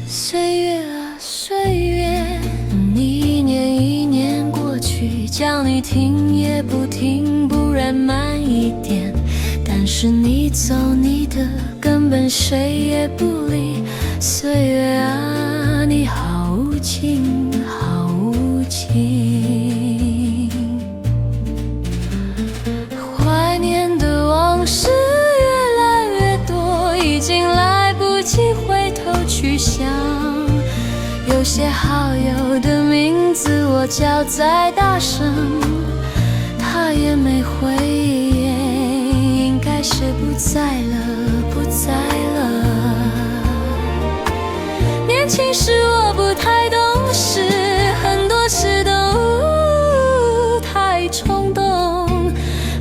岁月啊岁月，你一年一年过去，叫你停也不停，不然慢一点。但是你走你的，根本谁也不理。岁月啊，你好无情，好无情。怀念的往事越来越多，已经来不及回头去想。有些好友的名字我叫再大声，他也没回应，应该是不在了，不在了。年轻时我不太懂事，很多事都太冲动，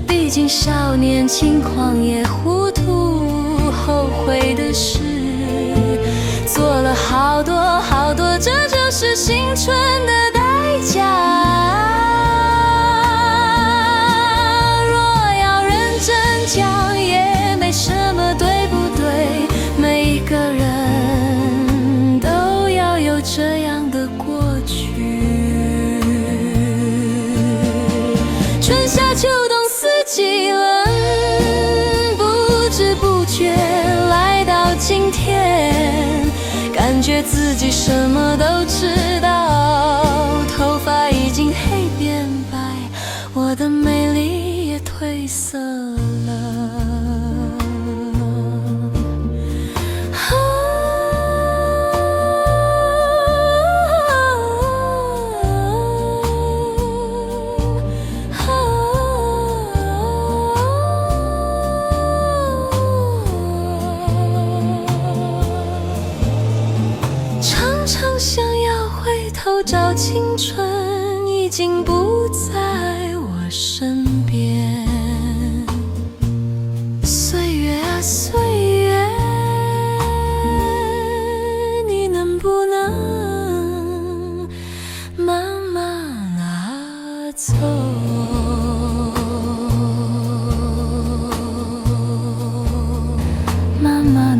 毕竟少年轻狂也糊涂，后悔的事做了好多好多，这就是青春的代价。若要认真讲，也没什么对不对，每一个人都要有这样的过去。春夏秋冬四季轮，不知不觉来到今天，感觉自己什么都知道，头发已经黑变白，我的美丽也褪色了。常常想要回头找青春，已经不在我身边。岁月啊岁月，你能不能慢慢走？慢慢